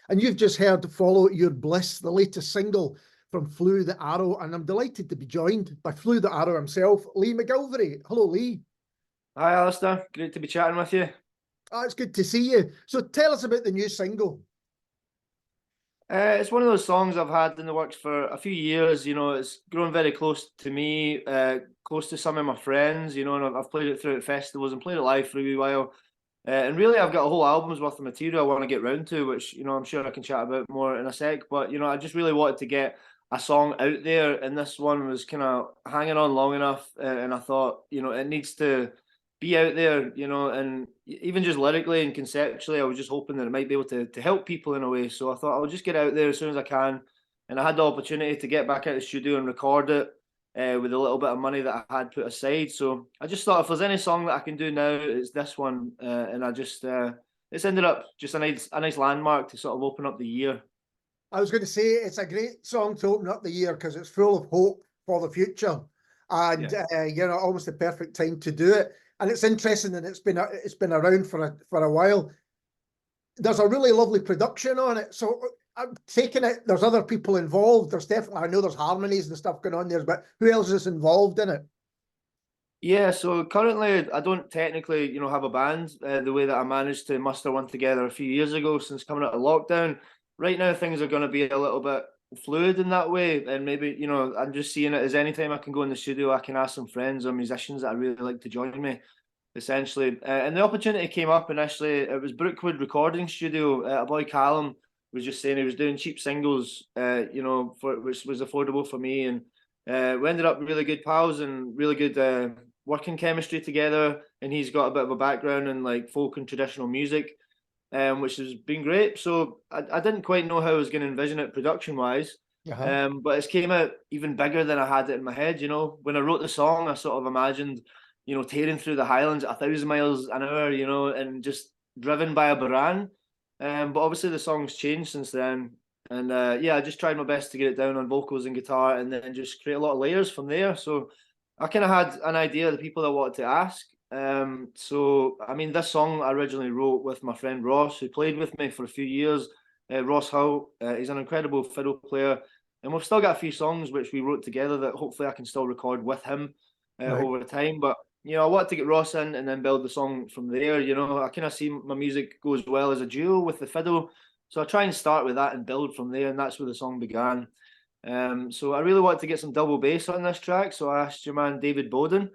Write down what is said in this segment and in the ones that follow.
And you've just heard Follow Your Bliss, the latest single from Flew the Arrow. And I'm delighted to be joined by Flew the Arrow himself, Lee McGilvray. Hello, Lee. Hi, Alistair. Great to be chatting with you. Oh, it's good to see you. So tell us about the new single. It's one of those songs I've had in the works for a few years. It's grown very close to me, close to some of my friends, and I've played it throughout festivals and played it live for a wee while. And really, I've got a whole album's worth of material I want to get round to, which, I'm sure I can chat about more in a sec. But, I just really wanted to get a song out there, and this one was kind of hanging on long enough. And I thought, it needs to be out there, and even just lyrically and conceptually, I was just hoping that it might be able to help people in a way. So I thought I'll just get out there as soon as I can. And I had the opportunity to get back out of the studio and record it with a little bit of money that I had put aside. So I just thought if there's any song that I can do now, it's this one. And I just, it's ended up just a nice landmark to sort of open up the year. I was going to say, it's a great song to open up the year because it's full of hope for the future. And, almost the perfect time to do it. And it's interesting that it's been around for a while. There's a really lovely production on it. So I'm taking it, there's other people involved. There's definitely, I know there's harmonies and stuff going on there, but who else is involved in it? Yeah, so currently I don't technically, have a band the way that I managed to muster one together a few years ago since coming out of lockdown. Right now, things are going to be a little bit fluid in that way. And maybe, I'm just seeing it as anytime I can go in the studio, I can ask some friends or musicians that I really like to join me, essentially. And the opportunity came up initially. It was Brookwood Recording Studio. A boy, Callum, was just saying he was doing cheap singles, which was affordable for me. And we ended up really good pals and really good working chemistry together. And he's got a bit of a background in like folk and traditional music, which has been great. So I didn't quite know how I was going to envision it production-wise. But it came out even bigger than I had it in my head. When I wrote the song, I sort of imagined, tearing through the Highlands at 1,000 miles an hour, and just driven by a Baran. But obviously the song's changed since then. And I just tried my best to get it down on vocals and guitar and then just create a lot of layers from there. So I kind of had an idea of the people I wanted to ask. This song I originally wrote with my friend Ross, who played with me for a few years. Ross Hull, he's an incredible fiddle player. And we've still got a few songs which we wrote together that hopefully I can still record with him over time. But I wanted to get Ross in and then build the song from there. I kind of see my music goes well as a duo with the fiddle. So I try and start with that and build from there. And that's where the song began. So I really wanted to get some double bass on this track. So I asked your man, David Bowden.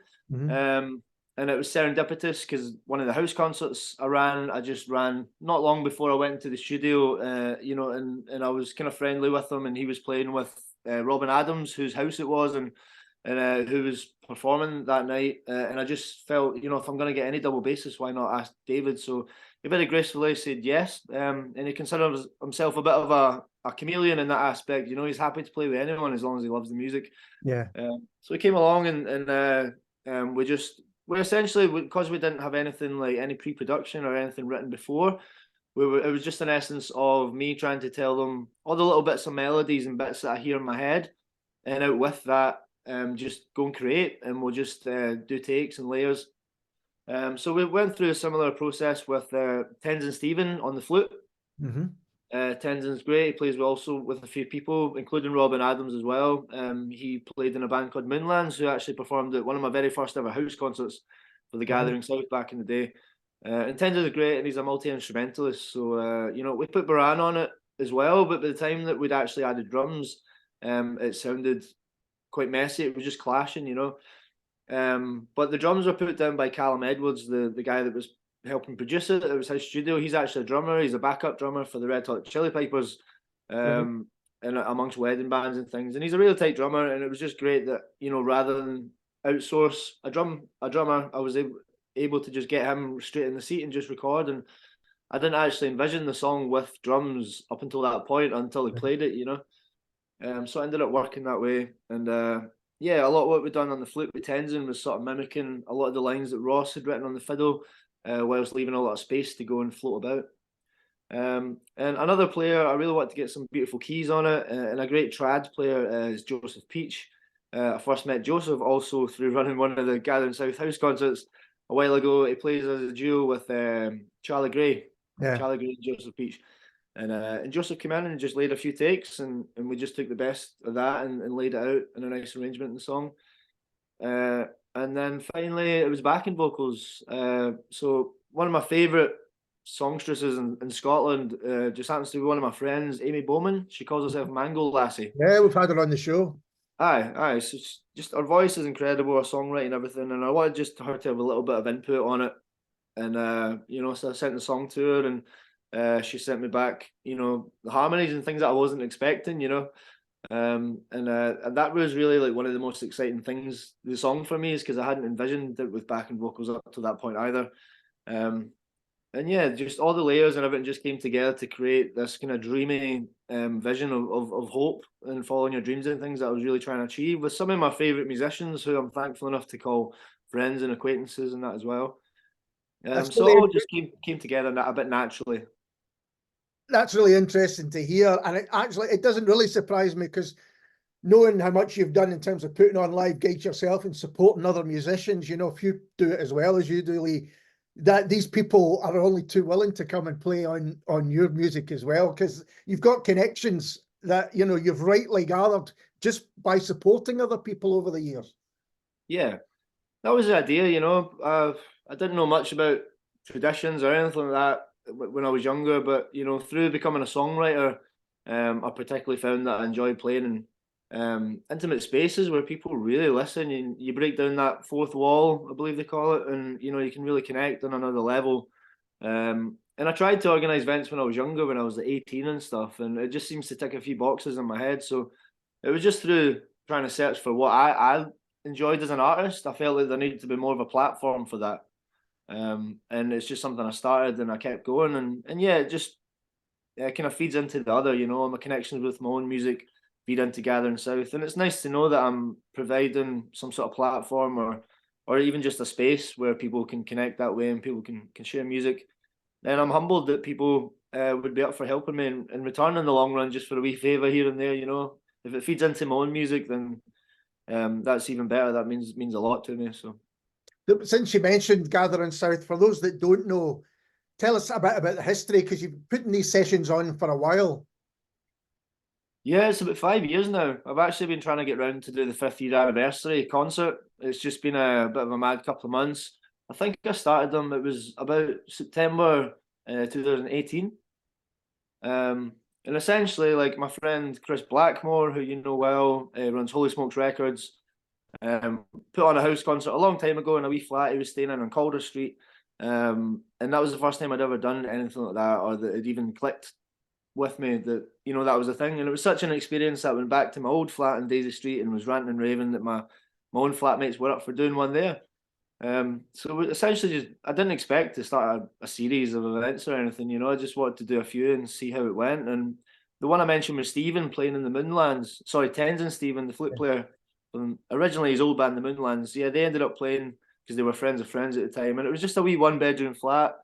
And it was serendipitous because one of the house concerts I just ran not long before I went into the studio, and I was kind of friendly with him, and he was playing with Robin Adams, whose house it was, and who was performing that night. And I just felt, if I'm going to get any double basses, why not ask David? So he very gracefully said yes. And he considers himself a bit of a chameleon in that aspect. He's happy to play with anyone as long as he loves the music. Yeah. So he came along and we essentially, because we didn't have anything like any pre-production or anything written before, it was just an essence of me trying to tell them all the little bits of melodies and bits that I hear in my head, and out with that, just go and create, and we'll just do takes and layers. So we went through a similar process with Tenzin Stephen on the flute. Tenzin's great. He plays also with a few people, including Robin Adams as well. He played in a band called Moonlands, who actually performed at one of my very first ever house concerts for the Gathering South back in the day. And Tenzin's great, and he's a multi-instrumentalist. So, we put Baran on it as well, but by the time that we'd actually added drums, it sounded quite messy. It was just clashing, But the drums were put down by Callum Edwards, the guy that was helping produce it. It was his studio. He's actually a drummer. He's a backup drummer for the Red Hot Chili Peppers, and amongst wedding bands and things. And he's a really tight drummer. And it was just great that rather than outsource a drummer, I was able to just get him straight in the seat and just record. And I didn't actually envision the song with drums up until that point, until he played it. So I ended up working that way. And a lot of what we'd done on the flute with Tenzin was sort of mimicking a lot of the lines that Ross had written on the fiddle. Whilst leaving a lot of space to go and float about. And another player, I really want to get some beautiful keys on it, and a great trad player is Joseph Peach. I first met Joseph also through running one of the Gathering South house concerts a while ago. He plays as a duo with Charlie Gray. Charlie Gray and Joseph Peach. And Joseph came in and just laid a few takes, and we just took the best of that and laid it out in a nice arrangement in the song. And then finally it was backing vocals. So one of my favourite songstresses in Scotland just happens to be one of my friends, Amy Bowman. She calls herself Mango Lassie. Yeah, we've had her on the show. Aye. So just her voice is incredible, her songwriting, everything, and I wanted just her to have a little bit of input on it. And so I sent the song to her, and she sent me back, the harmonies and things that I wasn't expecting, and that was really like one of the most exciting things the song for me, is because I hadn't envisioned it with backing vocals up to that point either. And yeah, just all the layers and everything just came together to create this kind of dreamy vision of hope and following your dreams and things that I was really trying to achieve with some of my favourite musicians who I'm thankful enough to call friends and acquaintances and that as well. So it all just came together a bit naturally. That's really interesting to hear, and it doesn't really surprise me, because knowing how much you've done in terms of putting on live gigs yourself and supporting other musicians, if you do it as well as you do, Lee, that these people are only too willing to come and play on your music as well, because you've got connections that you've rightly gathered just by supporting other people over the years. Yeah, that was the idea. I didn't know much about traditions or anything like that when I was younger, but through becoming a songwriter, I particularly found that I enjoyed playing in intimate spaces where people really listen, and you break down that fourth wall, I believe they call it, and you can really connect on another level. And I tried to organise events when I was younger, when I was 18 and stuff, and it just seems to tick a few boxes in my head. So it was just through trying to search for what I enjoyed as an artist. I felt like there needed to be more of a platform for that. And it's just something I started and I kept going, and yeah, it kind of feeds into the other, my connections with my own music feed into Gathering South, and it's nice to know that I'm providing some sort of platform or even just a space where people can connect that way and people can share music. And I'm humbled that people would be up for helping me in return in the long run, just for a wee favour here and there. If it feeds into my own music, then that's even better. That means a lot to me. So. Since you mentioned Gathering South, for those that don't know, tell us a bit about the history, because you've been putting these sessions on for a while. Yeah, it's about 5 years now. I've actually been trying to get round to do the 5th year anniversary concert. It's just been a bit of a mad couple of months. I think I started them, it was about September 2018. And essentially, like, my friend Chris Blackmore, who you know well, runs Holy Smokes Records, put on a house concert a long time ago in a wee flat he was staying in on Calder Street. And that was the first time I'd ever done anything like that, or that it even clicked with me that that was a thing. And it was such an experience that I went back to my old flat in Daisy Street and was ranting and raving that my own flatmates were up for doing one there. So essentially, just, I didn't expect to start a series of events or anything. I just wanted to do a few and see how it went. And the one I mentioned was Stephen playing in the Moonlands. Sorry, Tenzin Stephen, the flute player. Originally his old band, the Moonlands. Yeah, they ended up playing because they were friends of friends at the time, and it was just a wee 1-bedroom flat,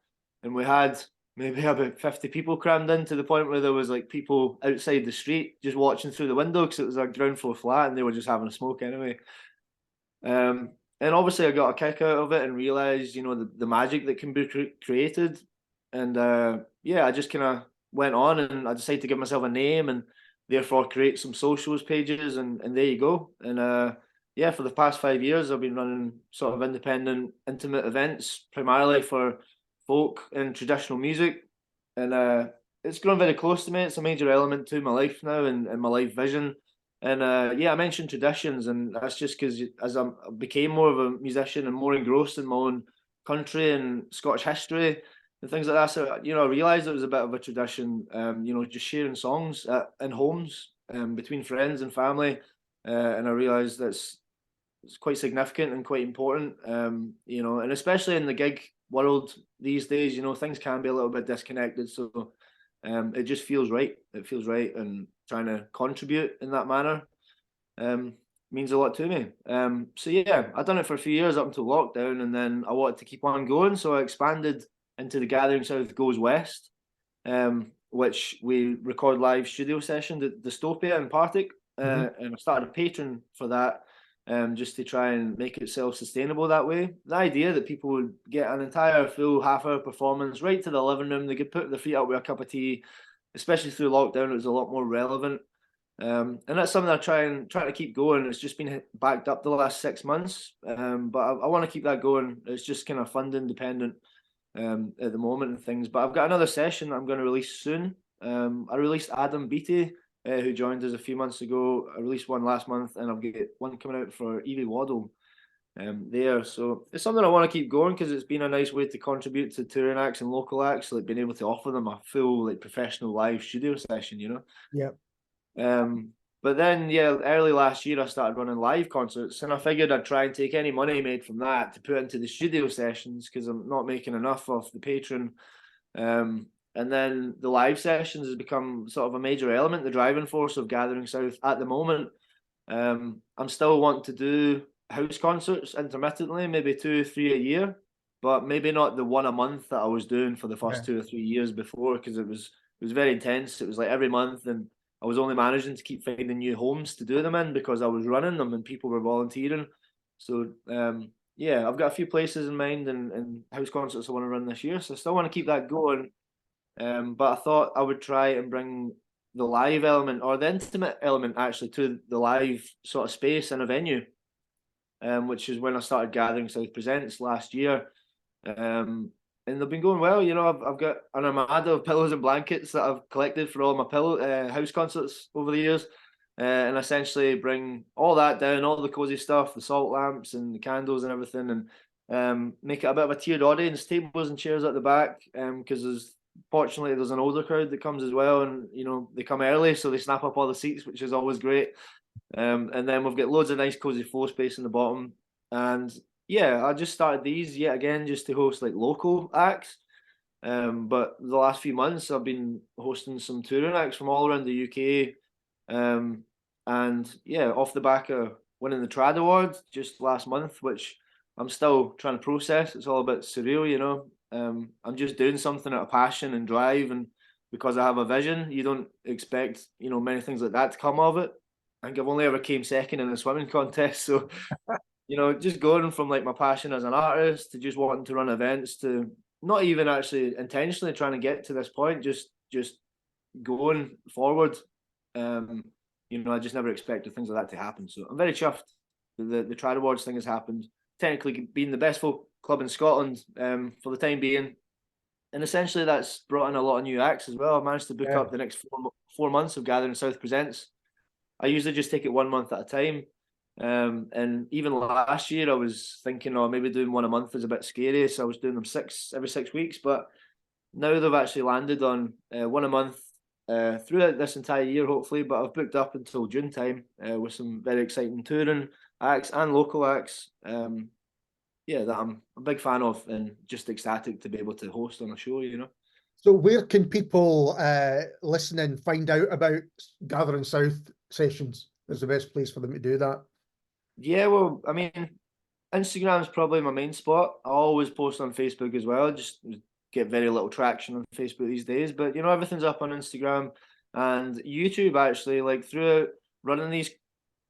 and we had maybe about 50 people crammed in, to the point where there was like people outside the street just watching through the window, because it was a ground floor flat and they were just having a smoke anyway. And obviously I got a kick out of it and realised, the magic that can be created. And yeah, I just kind of went on and I decided to give myself a name and therefore create some socials pages, and there you go. And yeah, for the past 5 years I've been running sort of independent, intimate events, primarily for folk and traditional music. And it's grown very close to me. It's a major element to my life now and my life vision. And yeah, I mentioned traditions, and that's just because as I became more of a musician and more engrossed in my own country and Scottish history and things like that, so I realised it was a bit of a tradition, just sharing songs in homes between friends and family, and I realised that's it's quite significant and quite important, and especially in the gig world these days, things can be a little bit disconnected, so it just feels right. It feels right, and trying to contribute in that manner means a lot to me. So yeah, I've done it for a few years up until lockdown, and then I wanted to keep on going, so I expanded into the Gathering South Goes West, which we record live studio session at Dystopia in Partick, and I started a Patreon for that, just to try and make it self-sustainable that way. The idea that people would get an entire full half-hour performance right to the living room, they could put their feet up with a cup of tea, especially through lockdown, it was a lot more relevant. And that's something I try to keep going. It's just been backed up the last 6 months, but I want to keep that going. It's just kind of funding dependent at the moment and things. But I've got another session that I'm going to release soon. I released Adam Beattie, who joined us a few months ago. I released one last month, and I've got one coming out for Evie Waddle there. So it's something I want to keep going because it's been a nice way to contribute to touring acts and local acts, like being able to offer them a full like professional live studio session, you know. Yeah. But then, yeah, early last year I started running live concerts, and I figured I'd try and take any money made from that to put into the studio sessions because I'm not making enough off the Patreon. And then the live sessions has become sort of a major element, the driving force of Gathering South at the moment. I'm still wanting to do house concerts intermittently, maybe 2 or 3 a year, but maybe not the one a month that I was doing for the first 2 or 3 years before, because it was very intense. It was like every month, and I was only managing to keep finding new homes to do them in because I was running them and people were volunteering. So yeah, I've got a few places in mind and house concerts I want to run this year, so I still want to keep that going. But I thought I would try and bring the live element, or the intimate element actually, to the live sort of space in a venue, which is when I started Gathering South Presents last year. And they've been going well. You know, I've got an armada of pillows and blankets that I've collected for all my house concerts over the years, and essentially bring all that down, all the cozy stuff, the salt lamps and the candles and everything, and make it a bit of a tiered audience, tables and chairs at the back, because fortunately there's an older crowd that comes as well, and you know they come early, so they snap up all the seats, which is always great. And then we've got loads of nice cozy floor space in the bottom, and yeah, I just started these yet again just to host like local acts. But the last few months I've been hosting some touring acts from all around the UK. And yeah, off the back of winning the Trad Award just last month, which I'm still trying to process. It's all a bit surreal, you know. I'm just doing something out of passion and drive, and because I have a vision, you don't expect, you know, many things like that to come of it. I think I've only ever came second in a swimming contest, so you know, just going from like my passion as an artist to just wanting to run events to not even actually intentionally trying to get to this point, just going forward. You know, I just never expected things like that to happen. So I'm very chuffed. The Trad Awards thing has happened. Technically being the best folk club in Scotland for the time being. And essentially that's brought in a lot of new acts as well. I managed to book up the next 4 months of Gathering South Presents. I usually just take it 1 month at a time. And even last year I was thinking, oh, maybe doing one a month is a bit scary, so I was doing them every 6 weeks. But now they've actually landed on one a month throughout this entire year, hopefully. But I've booked up until June time with some very exciting touring acts and local acts. Yeah, that I'm a big fan of, and just ecstatic to be able to host on a show, you know. So where can people listening find out about Gathering South sessions? Is the best place for them to do that? Yeah, well, I mean, Instagram is probably my main spot. I always post on Facebook as well. Just get very little traction on Facebook these days, but you know, everything's up on Instagram and YouTube. Actually, like throughout running these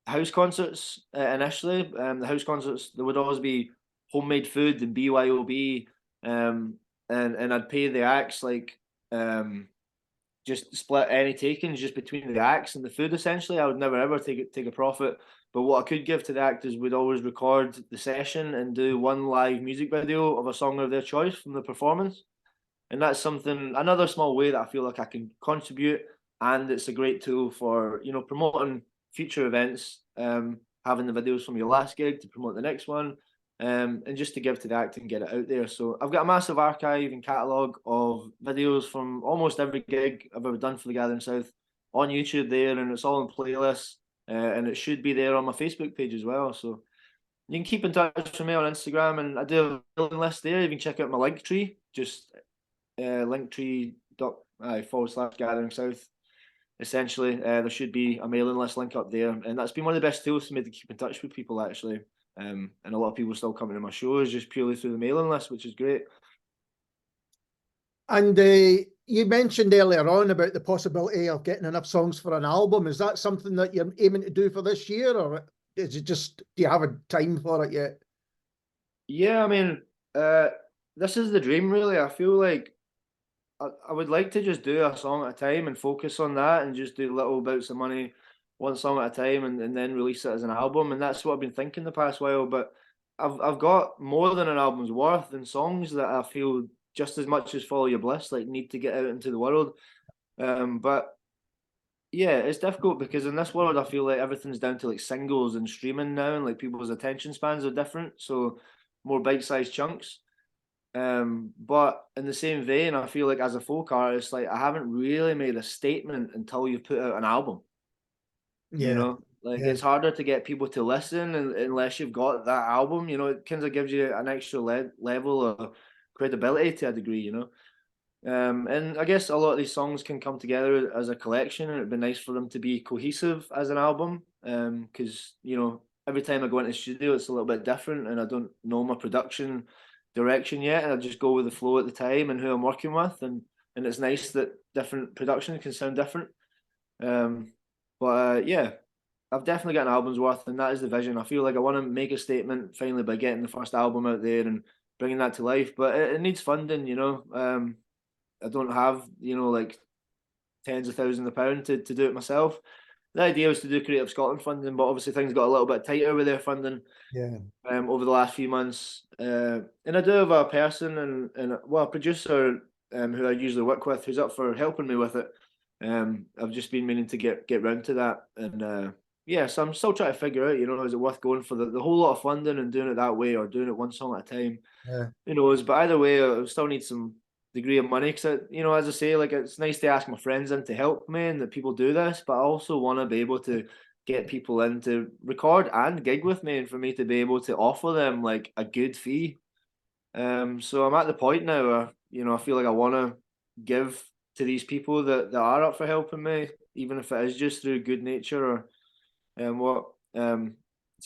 house concerts initially, the house concerts, there would always be homemade food and BYOB, and I'd pay the acts like just split any takings just between the acts and the food. Essentially, I would never ever take a profit. But what I could give to the actors would always record the session and do one live music video of a song of their choice from the performance. And that's something, another small way that I feel like I can contribute. And it's a great tool for, you know, promoting future events, having the videos from your last gig to promote the next one, and just to give to the act and get it out there. So I've got a massive archive and catalogue of videos from almost every gig I've ever done for the Gathering South on YouTube there, and it's all in playlists. And it should be there on my Facebook page as well. So you can keep in touch with me on Instagram, and I do have a mailing list there. You can check out my link tree, just linktree.com/Gathering South. Essentially, there should be a mailing list link up there, and that's been one of the best tools for me to keep in touch with people actually. And a lot of people still coming to my shows just purely through the mailing list, which is great. And you mentioned earlier on about the possibility of getting enough songs for an album. Is that something that you're aiming to do for this year, or is it just, do you have a time for it yet? Yeah, I mean, this is the dream, really. I feel like I would like to just do a song at a time and focus on that and just do little bouts of money, one song at a time, and then release it as an album. And that's what I've been thinking the past while. But I've got more than an album's worth and songs that I feel just as much as Follow Your Bliss like need to get out into the world. But yeah, it's difficult because in this world I feel like everything's down to like singles and streaming now, and like people's attention spans are different, so more bite-sized chunks. But in the same vein, I feel like as a folk artist, like I haven't really made a statement until you've put out an album. You Yeah, know, like yeah, it's harder to get people to listen unless you've got that album. You know, it kind of gives you an extra level of credibility to a degree. You know. And I guess a lot of these songs can come together as a collection, and it'd be nice for them to be cohesive as an album. Because you know, every time I go into the studio, it's a little bit different, and I don't know my production direction yet, and I just go with the flow at the time and who I'm working with, and it's nice that different production can sound different. But yeah, I've definitely got an album's worth, and that is the vision. I feel like I want to make a statement finally by getting the first album out there and bringing that to life, but it needs funding, you know. I don't have, you know, like tens of thousands of pounds to do it myself. The idea was to do Creative Scotland funding, but obviously things got a little bit tighter with their funding yeah. over the last few months. And I do have a person and well, a producer who I usually work with who's up for helping me with it. I've just been meaning to get round to that, and yeah, so I'm still trying to figure out, you know, is it worth going for the whole lot of funding and doing it that way, or doing it one song at a time? Yeah. Who knows? But either way, I still need some degree of money because, you know, as I say, like it's nice to ask my friends in to help me and that people do this, but I also want to be able to get people in to record and gig with me, and for me to be able to offer them like a good fee. So I'm at the point now where, you know, I feel like I want to give to these people that are up for helping me, even if it is just through good nature or what. So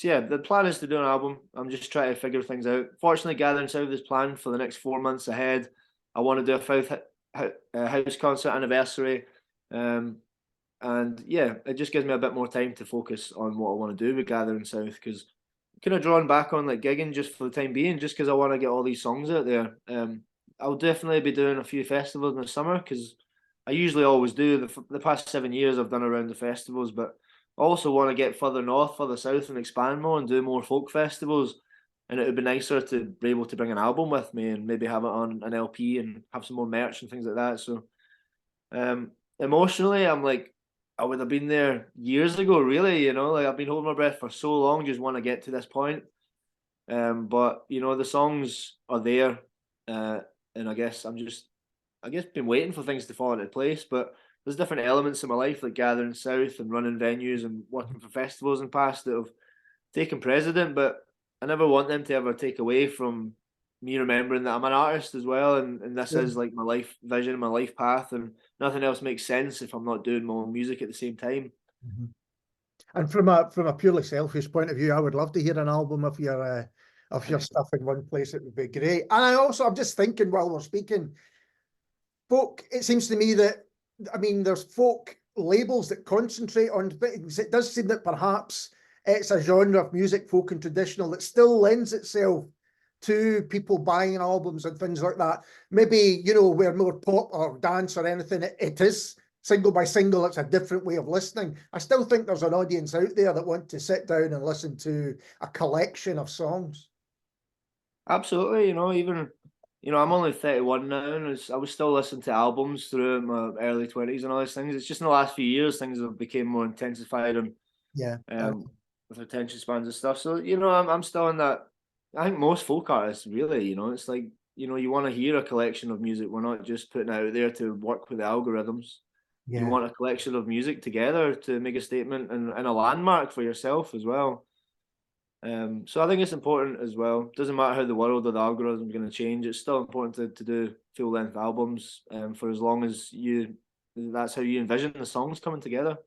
yeah, the plan is to do an album. I'm just trying to figure things out. Fortunately, Gathering South is planned for the next 4 months ahead. I want to do a house concert anniversary, and yeah, it just gives me a bit more time to focus on what I want to do with Gathering South, because kind of drawn back on like gigging just for the time being, just because I want to get all these songs out there. I'll definitely be doing a few festivals in the summer because I usually always do. The past 7 years I've done around the festivals, but I also want to get further north, further south, and expand more and do more folk festivals. And it would be nicer to be able to bring an album with me and maybe have it on an LP and have some more merch and things like that. So emotionally, I'm like, I would have been there years ago, really, you know, like I've been holding my breath for so long, just want to get to this point. But you know, the songs are there, and I guess been waiting for things to fall into place. But there's different elements in my life, like Gathering South and running venues and working for festivals in the past, that have taken precedent. But I never want them to ever take away from me remembering that I'm an artist as well, and this Yeah. is like my life vision, my life path, and nothing else makes sense if I'm not doing my own music at the same time. Mhm. And from a purely selfish point of view, I would love to hear an album of your stuff in one place. It would be great. And I'm just thinking while we're speaking, folk. It seems to me that, I mean, there's folk labels that concentrate on things. It does seem that perhaps it's a genre of music, folk and traditional, that still lends itself to people buying albums and things like that. Maybe, you know, where more pop or dance or anything, it is single by single, it's a different way of listening. I still think there's an audience out there that want to sit down and listen to a collection of songs. Absolutely, you know, even I'm only 31 now, and I was still listening to albums through my early 20s and all these things. It's just in the last few years things have become more intensified and Yeah. with attention spans and stuff. So, you know, I'm still in that. I think most folk artists really, you know, it's like, you know, you want to hear a collection of music. We're not just putting it out there to work with the algorithms. You Yeah. want a collection of music together to make a statement and a landmark for yourself as well. So I think it's important as well. Doesn't matter how the world or the algorithm is going to change. It's still important to do full length albums for as long as that's how you envision the songs coming together.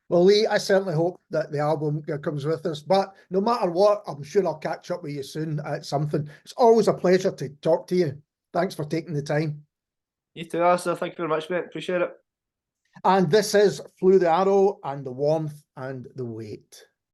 Well, Lee, I certainly hope that the album comes with us. But no matter what, I'm sure I'll catch up with you soon at something. It's always a pleasure to talk to you. Thanks for taking the time. You too, Alistair. Thank you very much, mate. Appreciate it. And this is Flew the Arrow and the Warmth and the Weight.